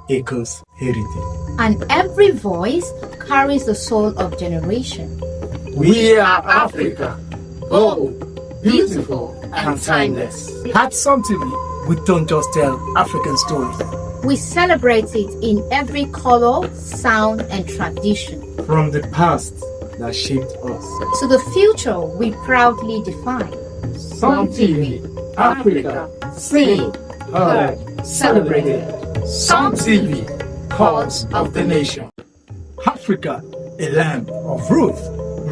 echoes heritage. And every voice carries the soul of generation. We are Africa, bold, beautiful, and timeless. At Sun TV, we don't just tell African stories. We celebrate it in every color, sound, and tradition. From the past that shaped us to the future we proudly define. Sun TV, Africa, seen, heard, celebrated. Sun TV, pulse of the nation. Africa, a land of roots,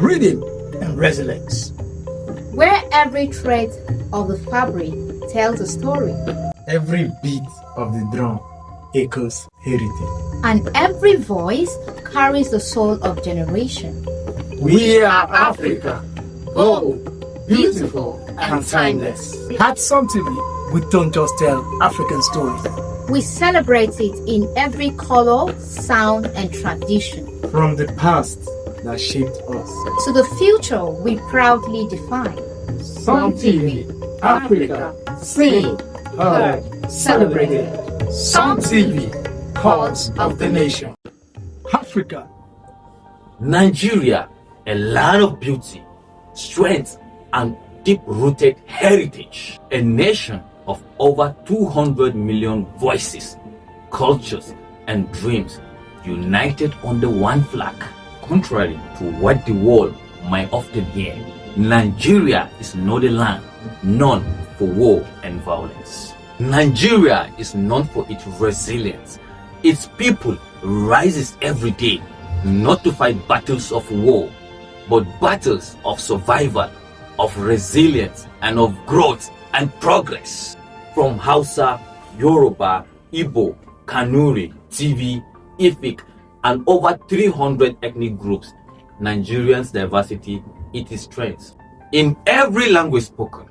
rhythm, and resilience. Where every thread of the fabric tells a story. Every beat of the drum echoes heritage. And every voice carries the soul of generation. We are Africa, bold, beautiful, and timeless. At Sun TV, we don't just tell African stories. We celebrate it in every color, sound, and tradition. From the past that shaped us to the future we proudly define. Sun TV, Africa, seen, heard, celebrated. Sun TV, pulse of the nation. Africa, Nigeria, a land of beauty, strength, and deep-rooted heritage. A nation of over 200 million voices, cultures, and dreams united under one flag. Contrary to what the world might often hear, Nigeria is not a land known for war and violence. Nigeria is known for its resilience. Its people rises every day, not to fight battles of war, but battles of survival, of resilience, and of growth and progress. From Hausa, Yoruba, Igbo, Kanuri, TV, Efik, and over 300 ethnic groups, Nigerians' diversity is its strength. In every language spoken,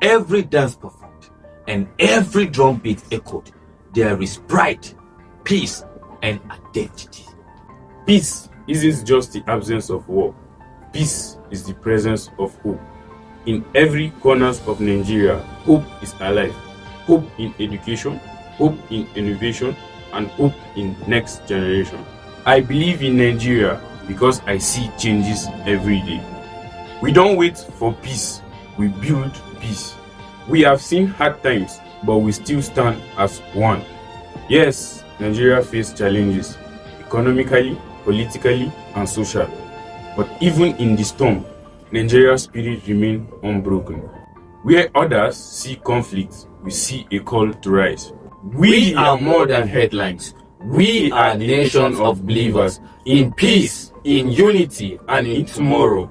every dance performed, and every drum beat echoed, there is pride, peace, and identity. Peace isn't just the absence of war. Peace is the presence of hope. In every corner of Nigeria, hope is alive. Hope in education, hope in innovation, and hope in next generation. I believe in Nigeria because I see changes every day. We don't wait for peace, we build peace. We have seen hard times, but we still stand as one. Yes, Nigeria faces challenges, economically, politically, and socially. But even in the storm, Nigeria's spirit remains unbroken. Where others see conflict, we see a call to rise. We are more than headlines. We are a nation of believers in peace, in unity, and in tomorrow.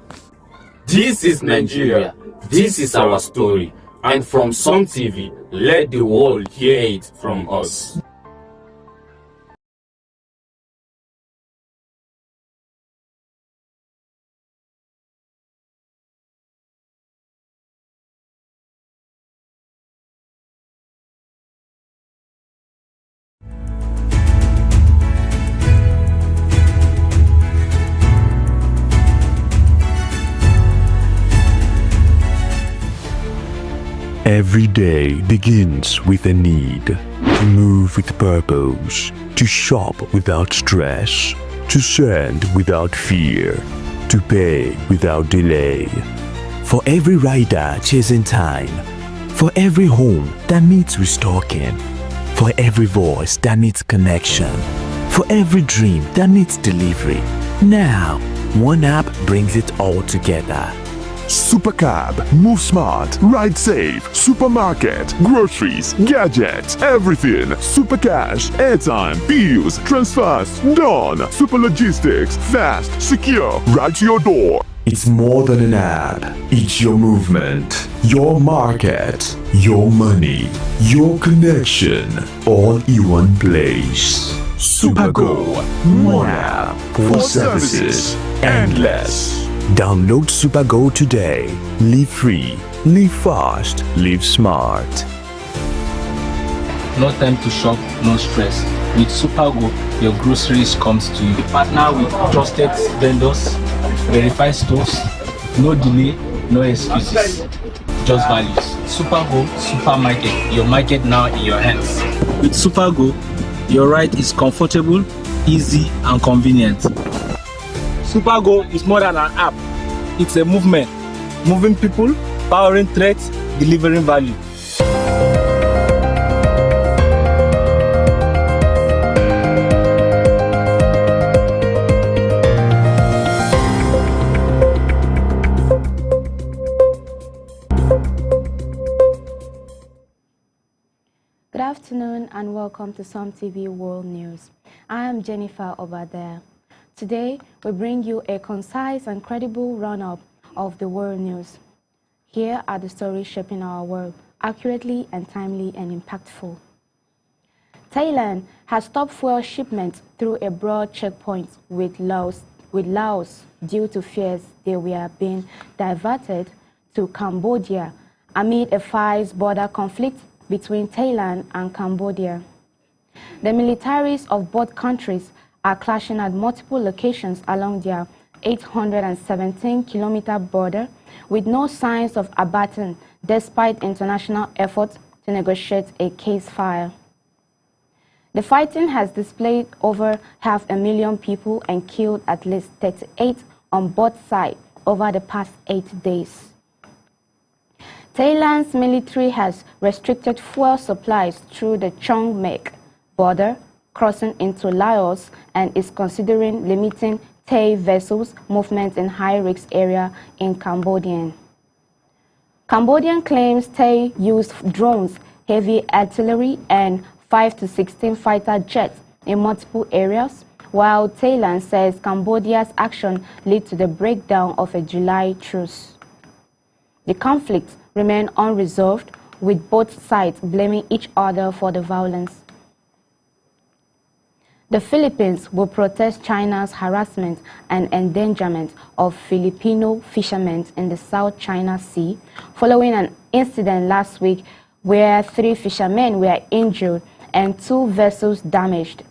This is Nigeria. This is our story. And from Sun TV, let the world hear it from us. Every day begins with a need to move with purpose, to shop without stress, to send without fear, to pay without delay. For every rider chasing time, for every home that needs restocking, for every voice that needs connection, for every dream that needs delivery. Now, one app brings it all together. Supercab, move smart, ride safe, supermarket, groceries, gadgets, everything. Supercash, airtime, bills, transfers, done. Super logistics, fast, secure, right to your door. It's more than an app. It's your movement, your market, your money, your connection, all in one place. Supergo, one app for services endless. Download Supergo today. Live free, live fast, live smart. No time to shop, no stress. With Supergo, your groceries comes to you. Partner with trusted vendors, verified stores, no delay, no excuses. Just values. Supergo Supermarket, your market now in your hands. With Supergo, Your ride is comfortable, easy, and convenient. SuperGo is more than an app. It's a movement, moving people, powering threats, delivering value. Good afternoon and welcome to Some TV World News. I am Jennifer Obadaya. Today, we bring you a concise and credible run-up of the world news. Here are the stories shaping our world, accurately and timely and impactful. Thailand has stopped fuel shipments through a broad checkpoint with Laos due to fears they were being diverted to Cambodia amid a fierce border conflict between Thailand and Cambodia. The militaries of both countries are clashing at multiple locations along their 817-kilometer border with no signs of abating despite international efforts to negotiate a ceasefire. The fighting has displaced over 500,000 people and killed at least 38 on both sides over the past 8 days. Thailand's military has restricted fuel supplies through the Chong Mek border, crossing into Laos, and is considering limiting Thai vessels' movement in high-risk area in Cambodia. Cambodian claims Thai used drones, heavy artillery, and 5 to 16 fighter jets in multiple areas, while Thailand says Cambodia's action led to the breakdown of a July truce. The conflict remained unresolved, with both sides blaming each other for the violence. The Philippines will protest China's harassment and endangerment of Filipino fishermen in the South China Sea following an incident last week where 3 fishermen were injured and 2 vessels damaged.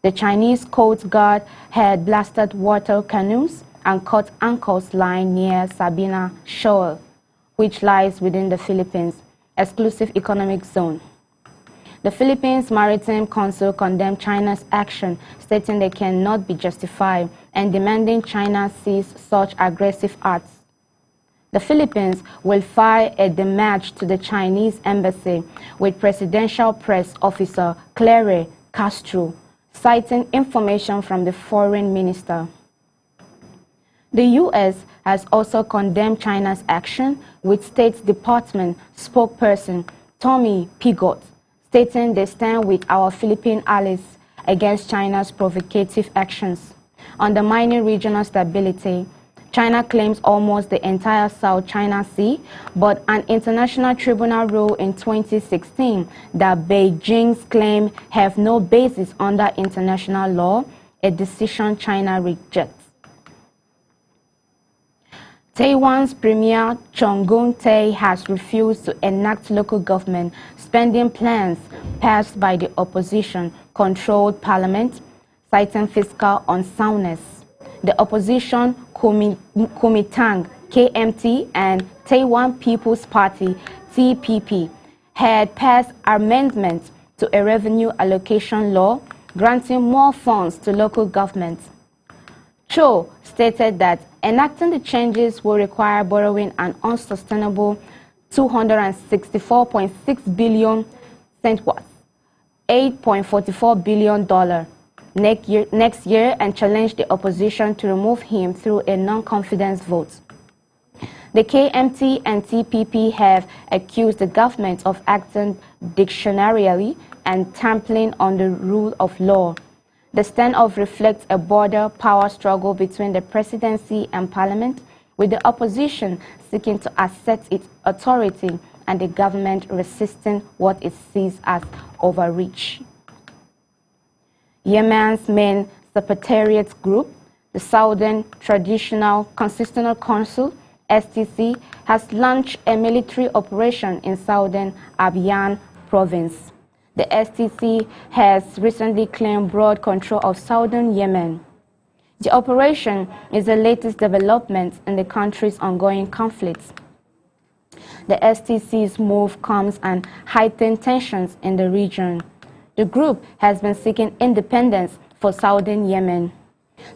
The Chinese Coast Guard had blasted water canoes and cut anchors lying near Sabina Shoal, which lies within the Philippines' exclusive economic zone. The Philippines Maritime Council condemned China's action, stating they cannot be justified and demanding China cease such aggressive acts. The Philippines will file a demarche to the Chinese embassy with presidential press officer Claire Castro, citing information from the foreign minister. The U.S. has also condemned China's action, with State Department spokesperson Tommy Pigott stating they stand with our Philippine allies against China's provocative actions. Undermining regional stability, China claims almost the entire South China Sea, but an international tribunal ruled in 2016 that Beijing's claims have no basis under international law, a decision China rejects. Taiwan's Premier Chong-Gung-Tai has refused to enact local government spending plans passed by the opposition-controlled parliament, citing fiscal unsoundness. The opposition Kuomintang KMT and Taiwan People's Party TPP had passed amendments to a revenue allocation law granting more funds to local governments. Cho stated that enacting the changes will require borrowing an unsustainable $264.6 billion, $8.44 billion next year, and challenged the opposition to remove him through a non-confidence vote. The KMT and TPP have accused the government of acting dictatorially and trampling on the rule of law. The standoff reflects a border power struggle between the presidency and parliament, with the opposition seeking to assert its authority and the government resisting what it sees as overreach. Yemen's main separatist group, the Southern Transitional Constitutional Council, STC, has launched a military operation in southern Abyan province. The STC has recently claimed broad control of southern Yemen. The operation is the latest development in the country's ongoing conflicts. The STC's move comes and heightened tensions in the region. The group has been seeking independence for southern Yemen.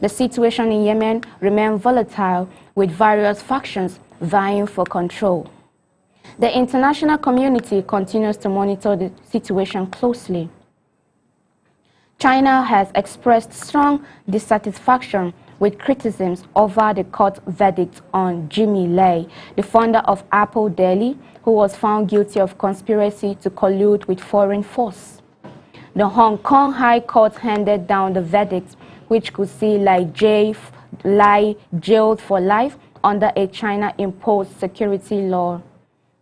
The situation in Yemen remains volatile, with various factions vying for control. The international community continues to monitor the situation closely. China has expressed strong dissatisfaction with criticisms over the court verdict on Jimmy Lai, the founder of Apple Daily, who was found guilty of conspiracy to collude with foreign force. The Hong Kong High Court handed down the verdict, which could see Lai jailed for life under a China-imposed security law.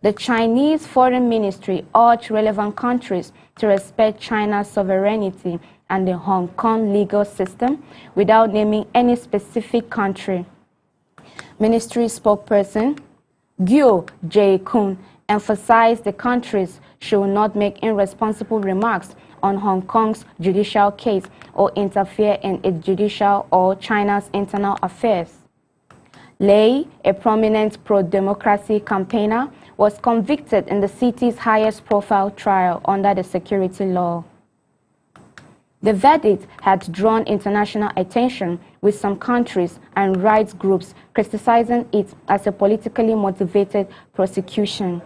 The Chinese Foreign Ministry urged relevant countries to respect China's sovereignty and the Hong Kong legal system without naming any specific country. Ministry spokesperson Guo Jiakun emphasized the countries should not make irresponsible remarks on Hong Kong's judicial case or interfere in its judicial or China's internal affairs. Lai, a prominent pro-democracy campaigner, was convicted in the city's highest-profile trial under the security law. The verdict had drawn international attention, with some countries and rights groups criticizing it as a politically motivated prosecution.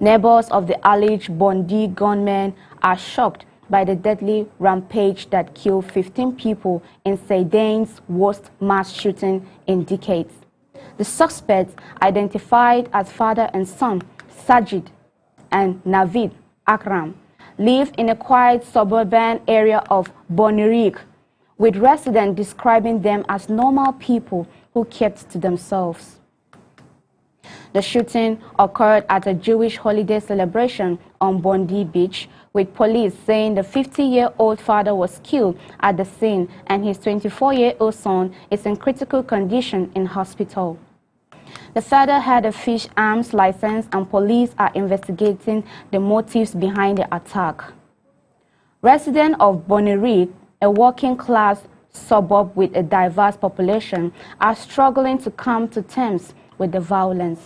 Neighbors of the alleged Bondi gunmen are shocked by the deadly rampage that killed 15 people in Sudan's worst mass shooting in decades. The suspects, identified as father and son, Sajid and Navid Akram, live in a quiet suburban area of Bonirik, with residents describing them as normal people who kept to themselves. The shooting occurred at a Jewish holiday celebration on Bondi Beach, with police saying the 50-year-old father was killed at the scene and his 24-year-old son is in critical condition in hospital. The father had a fish arms license and police are investigating the motives behind the attack. Residents of Bonirik, a working-class suburb with a diverse population, are struggling to come to terms with the violence.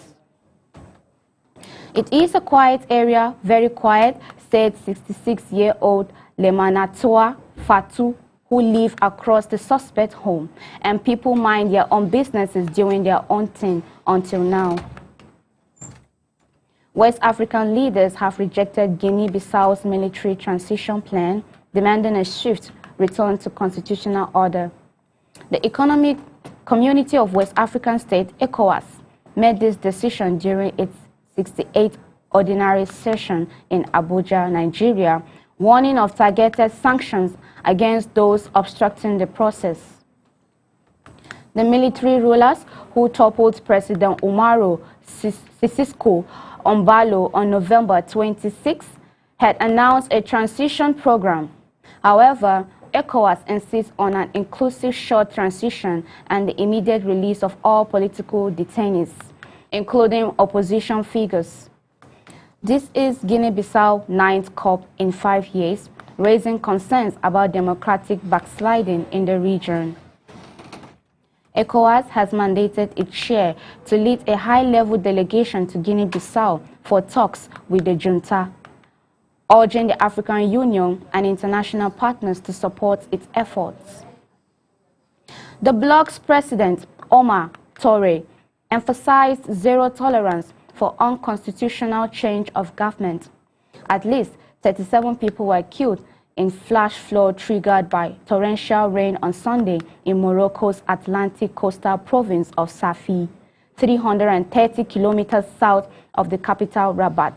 It is a quiet area, very quiet, said 66-year-old Lemanatoa Fatu, who live across the suspect home, and people mind their own businesses doing their own thing until now. West African leaders have rejected Guinea-Bissau's military transition plan, demanding a swift return to constitutional order. The Economic Community of West African States, ECOWAS, made this decision during its 68th ordinary session in Abuja, Nigeria, warning of targeted sanctions against those obstructing the process. The military rulers who toppled President Umaru Sissoco Embalo on November 26 had announced a transition program. However, ECOWAS insists on an inclusive short transition and the immediate release of all political detainees, including opposition figures. This is Guinea-Bissau's 9th COP in 5 years, raising concerns about democratic backsliding in the region. ECOWAS has mandated its chair to lead a high-level delegation to Guinea-Bissau for talks with the junta, urging the African Union and international partners to support its efforts. The bloc's president, Omar Toure, emphasized zero tolerance for unconstitutional change of government. At least 37 people were killed in flash flood triggered by torrential rain on Sunday in Morocco's Atlantic coastal province of Safi, 330 kilometers south of the capital Rabat.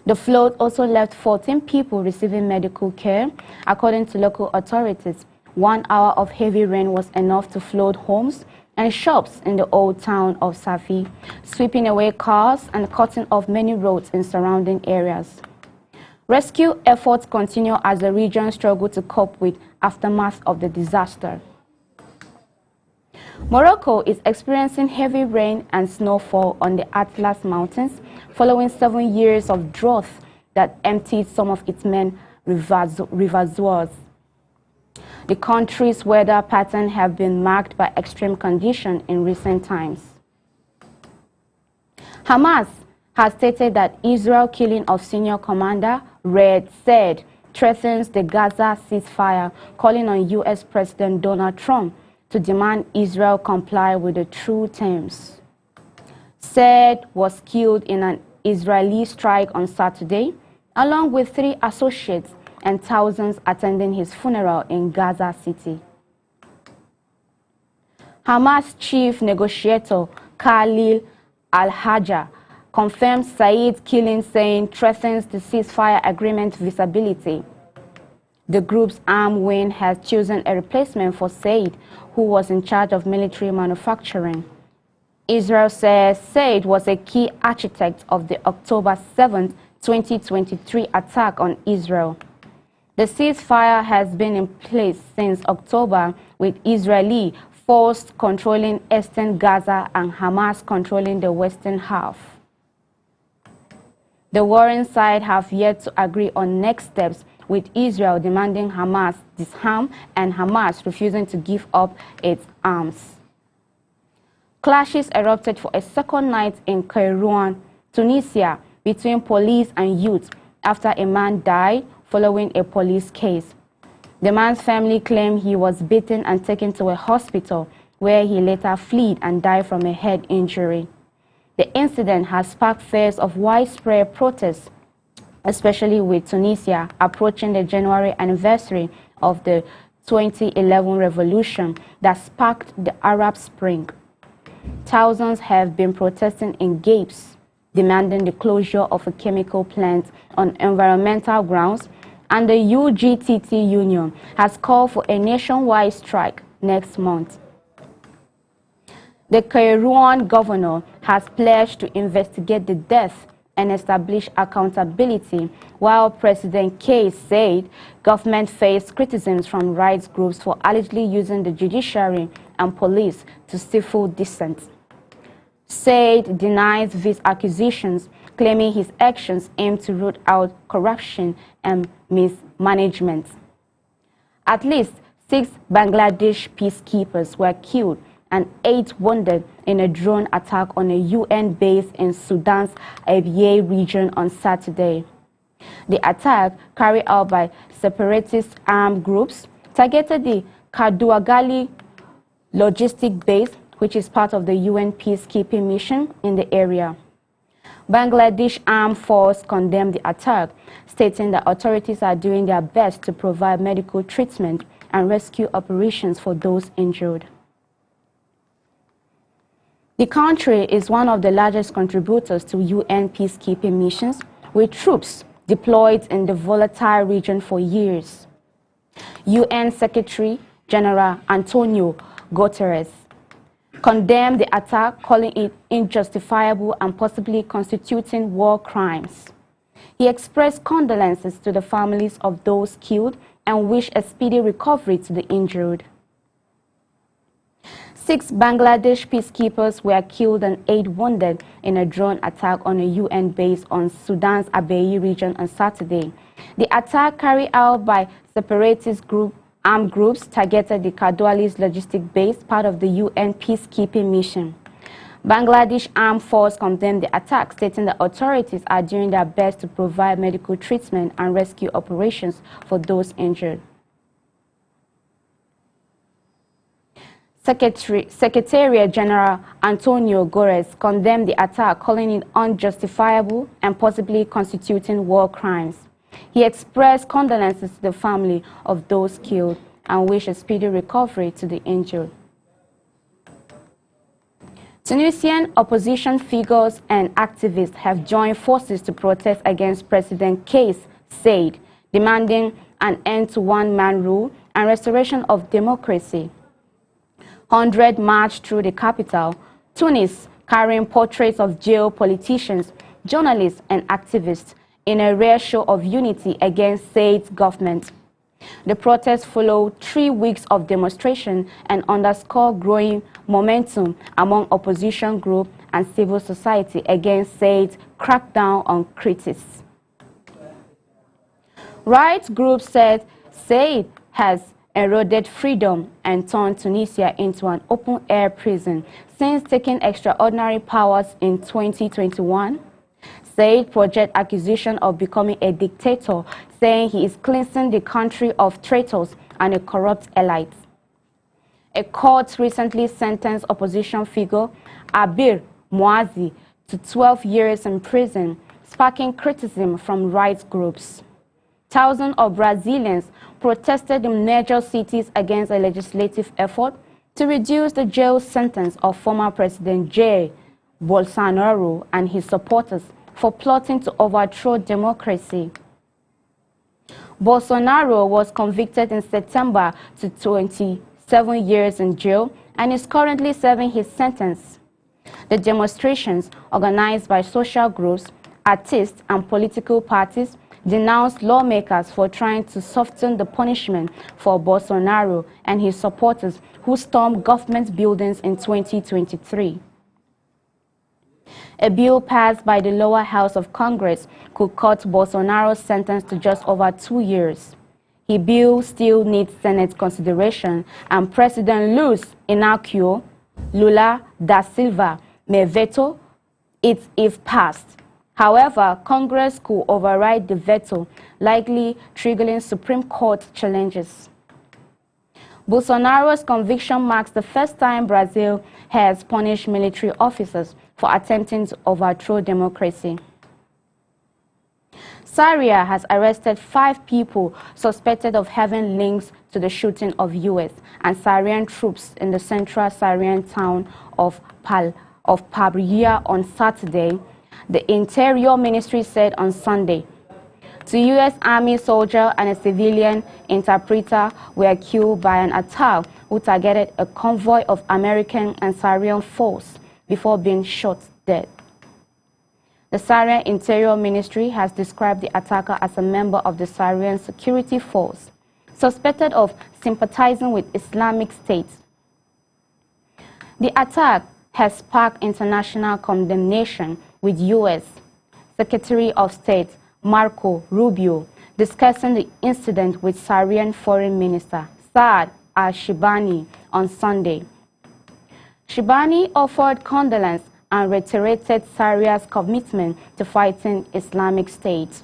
The flood also left 14 people receiving medical care. According to local authorities, 1 hour of heavy rain was enough to flood homes and shops in the old town of Safi, sweeping away cars and cutting off many roads in surrounding areas. Rescue efforts continue as the region struggles to cope with aftermath of the disaster. Morocco is experiencing heavy rain and snowfall on the Atlas Mountains following 7 years of drought that emptied some of its main reservoirs. The country's weather pattern have been marked by extreme conditions in recent times. Hamas has stated that Israel's killing of senior commander read, said threatens the Gaza ceasefire, calling on U.S. President Donald Trump to demand Israel comply with the true terms. Said was killed in an Israeli strike on Saturday, along with 3 associates and thousands attending his funeral in Gaza City. Hamas chief negotiator Khalil al-Hajjar confirmed Said's killing, saying threatens the ceasefire agreement visibility. The group's armed wing has chosen a replacement for Said, who was in charge of military manufacturing. Israel says Said was a key architect of the October 7, 2023 attack on Israel. The ceasefire has been in place since October, with Israeli forces controlling eastern Gaza and Hamas controlling the western half. The warring sides have yet to agree on next steps, with Israel demanding Hamas disarm and Hamas refusing to give up its arms. Clashes erupted for a second night in Kairouan, Tunisia, between police and youth after a man died following a police case. The man's family claimed he was beaten and taken to a hospital, where he later fled and died from a head injury. The incident has sparked fears of widespread protests, especially with Tunisia approaching the January anniversary of the 2011 revolution that sparked the Arab Spring. Thousands have been protesting in Gapes, demanding the closure of a chemical plant on environmental grounds, and the UGTT union has called for a nationwide strike next month. The Kairouan governor has pledged to investigate the death and establish accountability, while President Kais said government faced criticisms from rights groups for allegedly using the judiciary and police to stifle dissent. Said denies these accusations, claiming his actions aim to root out corruption and mismanagement. At least 6 Bangladesh peacekeepers were killed and 8 wounded in a drone attack on a UN base in Sudan's Abyei region on Saturday. The attack, carried out by separatist armed groups, targeted the Kaduagali logistic base, which is part of the UN peacekeeping mission in the area. Bangladesh Armed Force condemned the attack, stating that authorities are doing their best to provide medical treatment and rescue operations for those injured. The country is one of the largest contributors to UN peacekeeping missions, with troops deployed in the volatile region for years. UN Secretary General Antonio Guterres condemned the attack, calling it injustifiable and possibly constituting war crimes. He expressed condolences to the families of those killed and wished a speedy recovery to the injured. 6 Bangladesh peacekeepers were killed and 8 wounded in a drone attack on a UN base on Sudan's Abyei region on Saturday. The attack, carried out by separatist armed groups, targeted the Kaduali's logistic base, part of the UN peacekeeping mission. Bangladesh Armed Force condemned the attack, stating that authorities are doing their best to provide medical treatment and rescue operations for those injured. Secretary General Antonio Guterres condemned the attack, calling it unjustifiable and possibly constituting war crimes. He expressed condolences to the family of those killed and wished a speedy recovery to the injured. Tunisian opposition figures and activists have joined forces to protest against President Kais Saied, demanding an end to one-man rule and restoration of democracy. Hundreds marched through the capital, Tunis, carrying portraits of jailed politicians, journalists, and activists in a rare show of unity against Said's government. The protests followed 3 weeks of demonstration and underscore growing momentum among opposition groups and civil society against Said's crackdown on critics. Rights groups said Said has eroded freedom and turned Tunisia into an open-air prison since taking extraordinary powers in 2021. said project accusation of becoming a dictator, saying he is cleansing the country of traitors and a corrupt elite. A court recently sentenced opposition figure Abir Muazi to 12 years in prison, sparking criticism from rights groups. Thousands of Brazilians protested in major cities against a legislative effort to reduce the jail sentence of former President Jair Bolsonaro and his supporters for plotting to overthrow democracy. Bolsonaro was convicted in September to 27 years in jail and is currently serving his sentence. The demonstrations, organized by social groups, artists, and political parties, denounced lawmakers for trying to soften the punishment for Bolsonaro and his supporters who stormed government buildings in 2023. A bill passed by the lower house of Congress could cut Bolsonaro's sentence to just over 2 years. The bill still needs Senate consideration, and President Luiz Inácio Lula da Silva may veto it if passed. However, Congress could override the veto, likely triggering Supreme Court challenges. Bolsonaro's conviction marks the first time Brazil has punished military officers for attempting to overthrow democracy. Syria has arrested 5 people suspected of having links to the shooting of U.S. and Syrian troops in the central Syrian town of Pabria on Saturday, the Interior Ministry said on Sunday. 2 U.S. Army soldiers and a civilian interpreter were killed by an attack who targeted a convoy of American and Syrian forces before being shot dead. The Syrian Interior Ministry has described the attacker as a member of the Syrian Security Force, suspected of sympathizing with Islamic State. The attack has sparked international condemnation, with U.S. Secretary of State Marco Rubio discussing the incident with Syrian Foreign Minister Saad al-Shibani on Sunday. Shibani offered condolence and reiterated Syria's commitment to fighting Islamic State.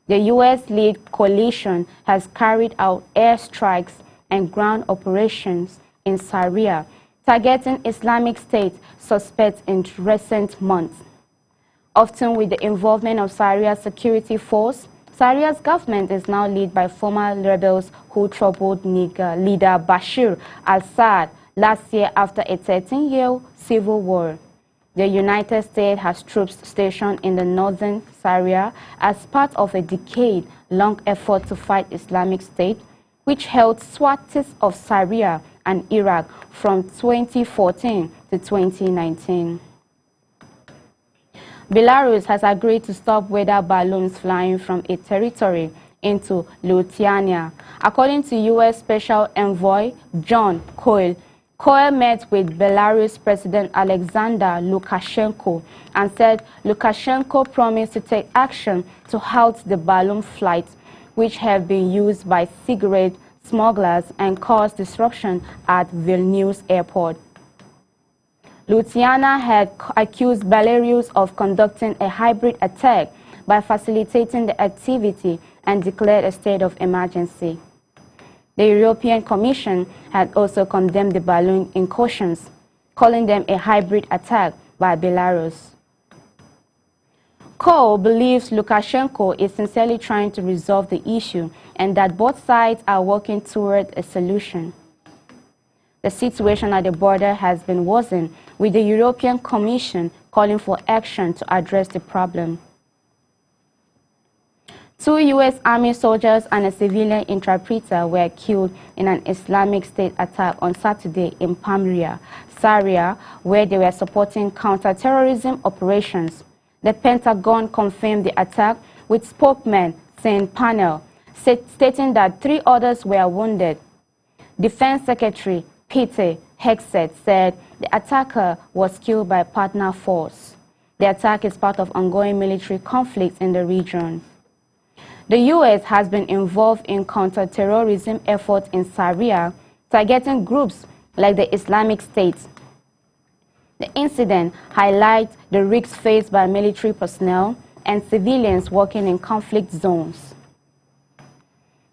The U.S.-led coalition has carried out airstrikes and ground operations in Syria, targeting Islamic State suspects in recent months. Often with the involvement of Syria's security force, Syria's government is now led by former rebels who troubled leader Bashir al-Assad last year after a 13-year civil war. The United States has troops stationed in the northern Syria as part of a decade-long effort to fight Islamic State, which held swaths of Syria and Iraq from 2014 to 2019. Belarus has agreed to stop weather balloons flying from its territory into Lithuania. According to U.S. Special Envoy John Coyle, Coyle met with Belarus President Alexander Lukashenko and said Lukashenko promised to take action to halt the balloon flights, which have been used by cigarette smugglers and caused disruption at Vilnius airport. Lithuania had accused Belarus of conducting a hybrid attack by facilitating the activity and declared a state of emergency. The European Commission had also condemned the balloon incursions, calling them a hybrid attack by Belarus. Cole believes Lukashenko is sincerely trying to resolve the issue and that both sides are working toward a solution. The situation at the border has been worsened, with the European Commission calling for action to address the problem. 2 U.S. Army soldiers and a civilian interpreter were killed in an Islamic State attack on Saturday in Pamria, Syria, where they were supporting counter-terrorism operations. The Pentagon confirmed the attack, with spokesman Sean Parnell stating that 3 others were wounded. Defense Secretary Peter Hegseth said the attacker was killed by partner force. The attack is part of ongoing military conflicts in the region. The U.S. has been involved in counter-terrorism efforts in Syria, targeting groups like the Islamic State. The incident highlights the risks faced by military personnel and civilians working in conflict zones.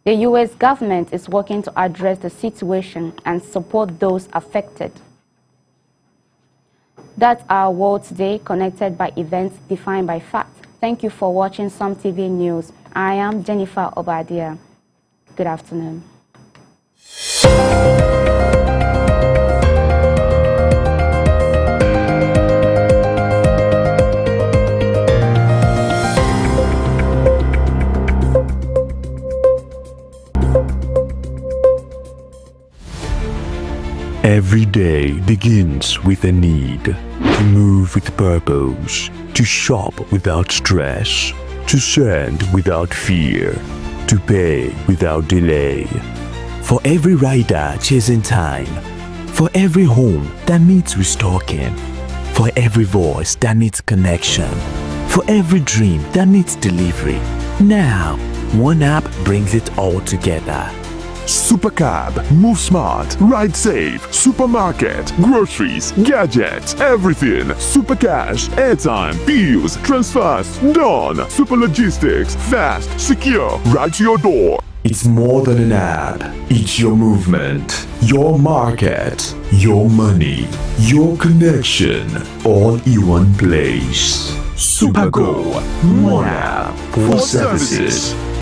The U.S. government is working to address the situation and support those affected. That's our world today, connected by events defined by facts. Thank you for watching Some TV News. I am Jennifer Obadia. Good afternoon. Every day begins with a need to move with purpose, to shop without stress, to send without fear, to pay without delay. For every rider chasing time, for every home that needs restocking, for every voice that needs connection, for every dream that needs delivery. Now, one app brings it all together. Supercab, move smart, ride safe, supermarket, groceries, gadgets, everything. Supercash, airtime, bills, transfers, done. Super logistics, fast, secure, right to your door. It's more than an app. It's your movement, your market, your money, your connection, all in one place. Supergo, one app, 4 services.